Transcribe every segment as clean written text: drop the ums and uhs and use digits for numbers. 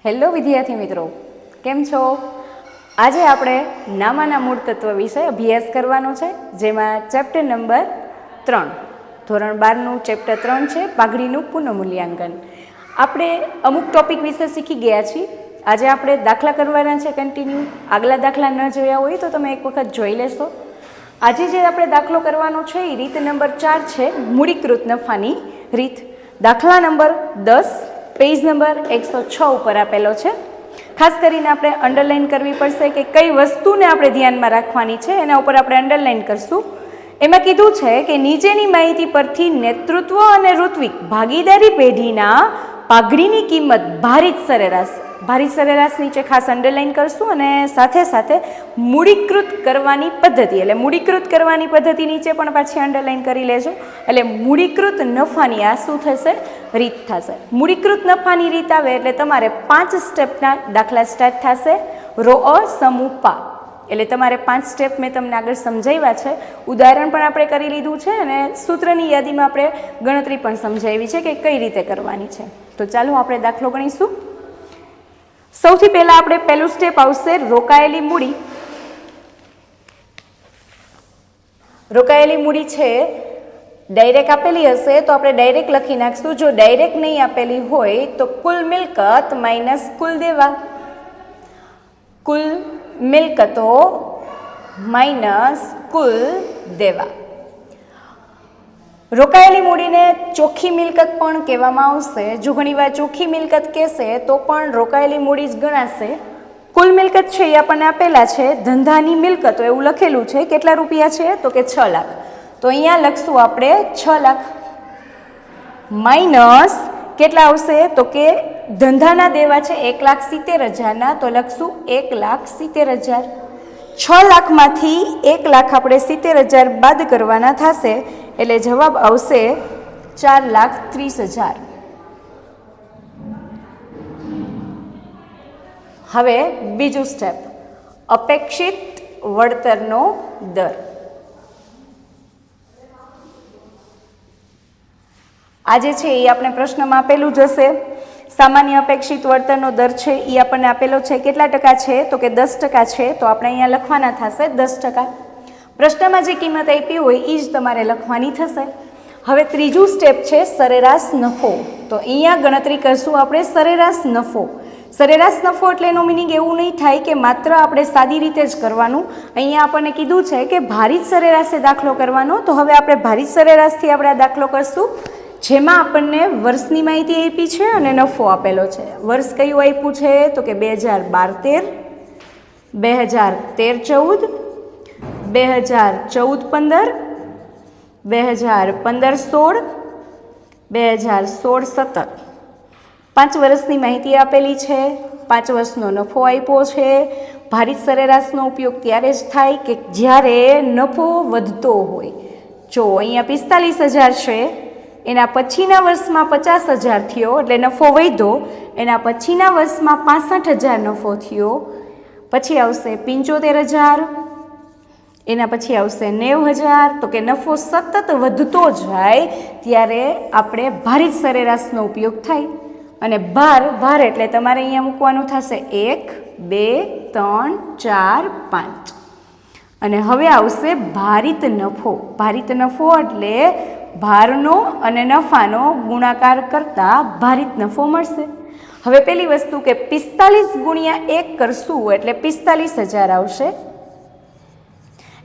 Hello વિદ્યાર્થી મિત્રો, કેમ છો? આજે આપણે નામાના મૂળ તત્વ વિશે અભ્યાસ કરવાનો છે, જેમાં ચેપ્ટર નંબર 3 ધોરણ 12નું ચેપ્ટર 3 છે પાઘડીનું પુનઃમૂલ્યાંકન. આપણે અમુક ટોપિક વિશે શીખી ગયા છીએ. આજે આપણે દાખલા કરવાના છે કન્ટિન્યુ. આગલા દાખલા ન જોયા હોય તો તમે એક વખત જોઈ લેશો. આજે જે આપણે દાખલો કરવાનો છે એ રીત નંબર 4 છે, મૂડીકૃત નફાની રીત. દાખલા નંબર 10 પેજ નંબર 106 ઉપર આપેલો છે. ખાસ કરીને આપણે અંડરલાઇન કરવી પડશે કે કઈ વસ્તુને આપણે ધ્યાનમાં રાખવાની છે, એના ઉપર આપણે અંડરલાઇન કરશું. એમાં કીધું છે કે નીચેની માહિતી પરથી નેતૃત્વ અને ઋત્વિક ભાગીદારી પેઢીના પાઘડીની કિંમત ભારિત સરેરાશ નીચે ખાસ અંડરલાઇન કરશું, અને સાથે સાથે મૂડીકૃત કરવાની પદ્ધતિ, એટલે મૂડીકૃત કરવાની પદ્ધતિ નીચે પણ પાછી અંડરલાઇન કરી લેજો. એટલે મૂડીકૃત નફાની આ શું થશે? રીત થશે. મૂડીકૃત નફાની રીત આવે એટલે તમારે 5 સ્ટેપના દાખલા સ્ટાર્ટ થશે. રો અ સમૂહ પા, એટલે તમારે 5 સ્ટેપ મેં તમને આગળ સમજાવ્યા છે. ઉદાહરણ પણ આપણે કરી લીધું છે, અને સૂત્રની યાદીમાં આપણે ગણતરી પણ સમજાવી છે કે કઈ રીતે કરવાની છે. તો ચાલો આપણે દાખલો ગણીશું. સૌથી પહેલા આપણે પહેલું સ્ટેપ આવશે રોકાયેલી મૂડી. રોકાયેલી મૂડી છે ડાયરેક્ટ આપેલી હશે તો આપણે ડાયરેક્ટ લખી નાખશું. જો ડાયરેક્ટ નહીં આપેલી હોય તો કુલ મિલકત માઇનસ કુલ દેવા, કુલ મિલકતો માઇનસ કુલ દેવા. રોકાયેલી મૂડીને ચોખ્ખી મિલકત પણ કહેવામાં આવશે. જો ઘણીવાર ચોખ્ખી મિલકત કહેશે તો પણ રોકાયેલી મૂડી જ ગણાશે. કુલ મિલકત છે એ આપણને આપેલા છે ધંધાની મિલકતો, એવું લખેલું છે. કેટલા રૂપિયા છે? તો કે 6 લાખ. તો અહીંયા લખશું આપણે 6 લાખ માઇનસ કેટલા આવશે? તો કે ધંધાના દેવા છે 1,70,000 તો લખશું 1,70,000. 6 લાખમાંથી 1 લાખ આપણે 70,000 બાદ કરવાના થશે, એટલે જવાબ આવશે 4,30,000. હવે બીજું સ્ટેપ, અપેક્ષિત વળતરનો દર. આજે છે એ આપણે પ્રશ્નમાં આપેલું જ હશે. સામાન્ય અપેક્ષિત વળતરનો દર છે એ આપણને આપેલો છે. કેટલા ટકા છે? તો કે 10% છે. તો આપણે અહીંયા લખવાના થશે 10%. પ્રશ્નમાં જે કિંમત આપી હોય એ જ તમારે લખવાની થશે. હવે ત્રીજું સ્ટેપ છે સરેરાશ નફો. તો અહીંયા ગણતરી કરશું આપણે સરેરાશ નફો. સરેરાશ નફો એટલે એનો મિનિંગ એવું નહીં થાય કે માત્ર આપણે સાદી રીતે જ કરવાનું. અહીંયા આપણને કીધું છે કે ભારિત સરેરાશે દાખલો કરવાનો. તો હવે આપણે ભારિત સરેરાશથી આપણે આ દાખલો કરશું, જેમાં આપણને વર્ષની માહિતી આપી છે અને નફો આપેલો છે. વર્ષ કયું આપ્યું છે? તો કે 2012-13, 2013-14, 2014-15, 2015-16, 2016-17. 5 વર્ષની માહિતી આપેલી છે. 5 વર્ષનો નફો આપ્યો છે. ભારિત સરેરાશનો ઉપયોગ ત્યારે જ થાય કે જ્યારે નફો વધતો હોય. જો અહીંયા 45,000 છે, એના પછીના વર્ષમાં 50,000 થયો એટલે નફો વધ્યો. એના પછીના વર્ષમાં 65,000 નફો થયો. પછી આવશે 75,000, એના પછી આવશે 90,000. તો કે નફો સતત વધતો જાય ત્યારે આપણે ભારિત સરેરાશનો ઉપયોગ થાય. અને ભાર એટલે તમારે અહીંયા મૂકવાનું થશે 1, 2, 3, 4, 5. અને હવે આવશે ભારિત નફો. ભારિત નફો એટલે ભારનો અને નફાનો ગુણાકાર કરતા ભારિત નફો મળશે. હવે પેલી વસ્તુ કે 45 ગુણ્યા 1 કરશું એટલે 45,000 આવશે.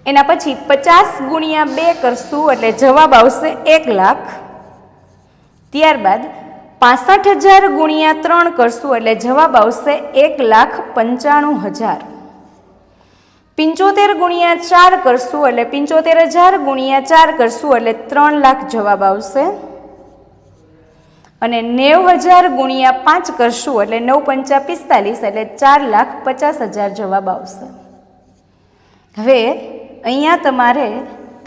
એના પછી 50 ગુણ્યા 2 કરશું એટલે જવાબ આવશે 1 લાખ. ત્યારબાદ 65,000 ગુણ્યા 3 કરશું એટલે જવાબ આવશે 1,95,000. 75 ગુણ્યા 4 કરશું એટલે 75,000 ગુણ્યા 4 કરશું એટલે 3 લાખ જવાબ આવશે. અને 90,000 ગુણ્યા 5 કરશું એટલે 9×5 = 45 એટલે 4,50,000 જવાબ આવશે. હવે અહીંયા તમારે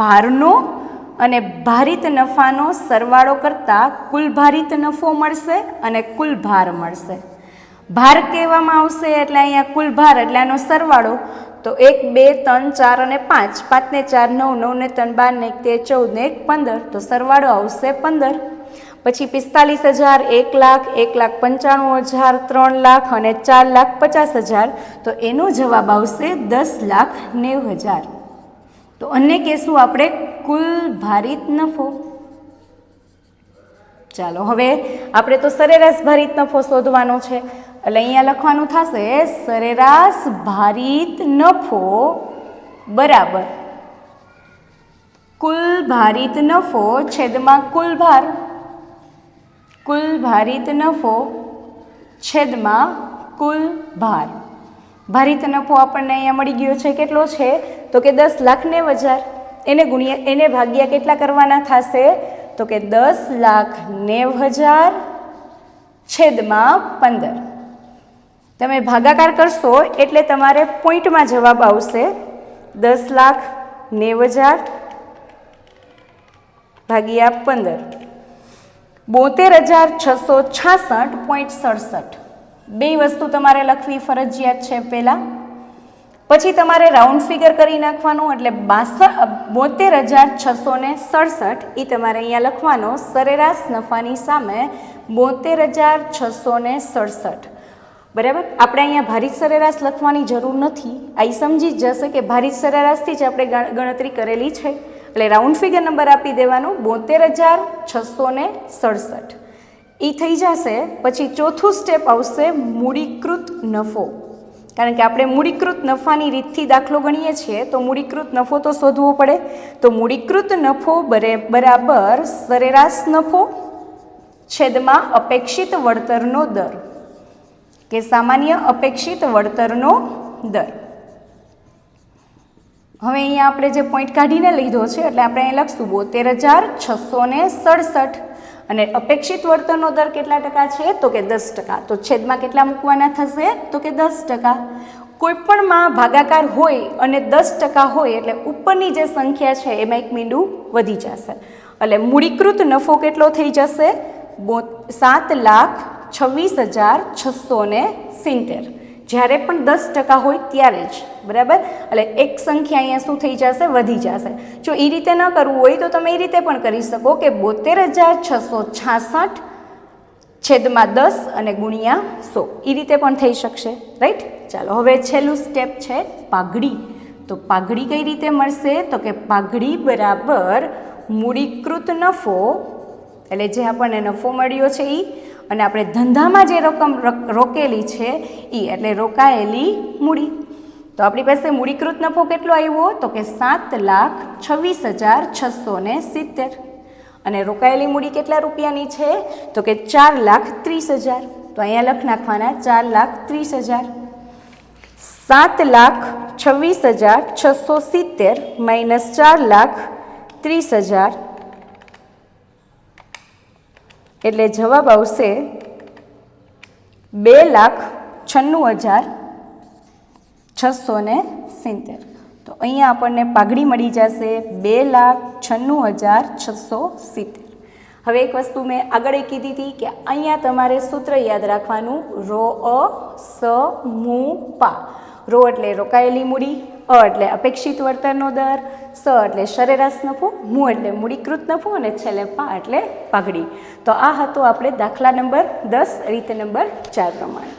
ભારનો અને ભારિત નફાનો સરવાળો કરતા કુલ ભારિત નફો મળશે અને કુલ ભાર મળશે. ભાર કહેવામાં આવશે એટલે અહીંયા કુલ ભાર એટલે આનો સરવાળો. તો 1, 2, 3, 4 અને 5, 5 ને 4 9, 9 ને 3 12 ને 1 13 14 ને 1 15, તો સરવાળો આવશે 15. પછી 45,000, 1,00,000, 1,95,000, 3,00,000 અને 4,50,000. તો એનો જવાબ આવશે 10,90,000. તો અન્ય કહેશું આપણે કુલ ભારિત નફો. ચાલો હવે આપણે તો સરેરાશ ભારિત નફો શોધવાનો છે, એટલે અહીંયા લખવાનું થશે સરેરાશ ભારિત નફો બરાબર કુલ ભારિત નફો છેદમાં કુલ ભાર. કુલ ભારિત નફો છેદમાં કુલ ભાર. ભારિત નફો આપણને અહીંયા મળી ગયો છે, કેટલો છે તો કે 10,90,000. એને ભાગ્યા કેટલા કરવાના થશે તો કે 10,90,000 છેદમાં 15. તમે ભાગાકાર કરશો એટલે તમારે પોઈન્ટમાં જવાબ આવશે 10,90,000 ભાગ્યા 15, 72,666.67. બે વસ્તુ તમારે લખવી ફરજિયાત છે પહેલાં, પછી તમારે રાઉન્ડ ફિગર કરી નાખવાનું, એટલે 72,667 એ તમારે અહીંયા લખવાનો સરેરાશ નફાની સામે 72,667. બરાબર. આપણે અહીંયા ભારિત સરેરાશ લખવાની જરૂર નથી, આ સમજી જ જશે કે ભારિત સરેરાશથી જ આપણે ગણતરી કરેલી છે, એટલે રાઉન્ડ ફિગર નંબર આપી દેવાનો 72,667 એ થઈ જશે. પછી ચોથું સ્ટેપ આવશે મૂડીકૃત નફો, કારણ કે આપણે મૂડીકૃત નફાની રીતથી દાખલો ગણીએ છીએ તો મૂડીકૃત નફો તો શોધવો પડે. તો મૂડીકૃત નફો બરાબર સરેરાશ નફો છેદમાં અપેક્ષિત વળતરનો દર કે સામાન્ય અપેક્ષિત વળતરનો દર. હવે અહીંયા આપણે જે પોઈન્ટ કાઢીને લીધો છે એટલે આપણે અહીં લખશું 72,667 અને અપેક્ષિત વળતરનો દર કેટલા ટકા છે તો કે 10%. તો છેદમાં કેટલા મૂકવાના થશે તો કે 10%. કોઈપણમાં ભાગાકાર હોય અને 10% હોય એટલે ઉપરની જે સંખ્યા છે એમાં એક મીંડું વધી જશે, એટલે મૂડીકૃત નફો કેટલો થઈ જશે 7,26,670. જ્યારે પણ 10% હોય ત્યારે જ. બરાબર. એટલે એક સંખ્યા અહીંયા શું થઈ જશે વધી જશે. જો એ રીતે ન કરવું હોય તો તમે એ રીતે પણ કરી શકો કે 72,666 છેદમાં 10 અને ગુણ્યા 100 એ રીતે પણ થઈ શકશે. રાઈટ. ચાલો હવે છેલ્લું સ્ટેપ છે પાઘડી. તો પાઘડી કઈ રીતે મળશે તો કે પાઘડી બરાબર મૂડીકૃત નફો, એટલે જે આપણને નફો મળ્યો છે એ, અને આપણે ધંધામાં જે રકમ રોકેલી છે એ, એટલે રોકાયેલી મૂડી. તો આપણી પાસે મૂડીકૃત નફો કેટલો આવ્યો તો કે 7,26,670 અને રોકાયેલી મૂડી કેટલા રૂપિયાની છે તો કે 4,30,000. તો અહીંયા લખ નાખવાના 4,30,000. 7,26,670 માઇનસ 4,30,000 એટલે જવાબ આવશે 2,96,670. તો અહીંયા આપણને પાઘડી મળી જશે 2,96,670. હવે એક વસ્તુ મેં આગળ કીધી હતી કે અહીંયા તમારે સૂત્ર યાદ રાખવાનું રો અ સ મુ પા. રો એટલે રોકાયેલી મૂડી, અ એટલે અપેક્ષિત વળતરનો દર, સ એટલે સરેરાશ નફો, મુ એટલે મૂડીકૃત નફો અને છેલ્લે પા એટલે પાઘડી. તો આ હતો આપણે દાખલા નંબર 10 રીત નંબર 4 પ્રમાણે.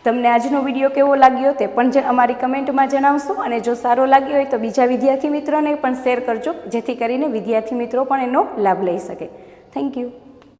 તમને આજનો વિડીયો કેવો લાગ્યો તે પણ અમારી કમેન્ટમાં જણાવશો, અને જો સારો લાગ્યો હોય તો બીજા વિદ્યાર્થી મિત્રોને પણ શેર કરજો, જેથી કરીને વિદ્યાર્થી મિત્રો પણ એનો લાભ લઈ શકે. Thank you.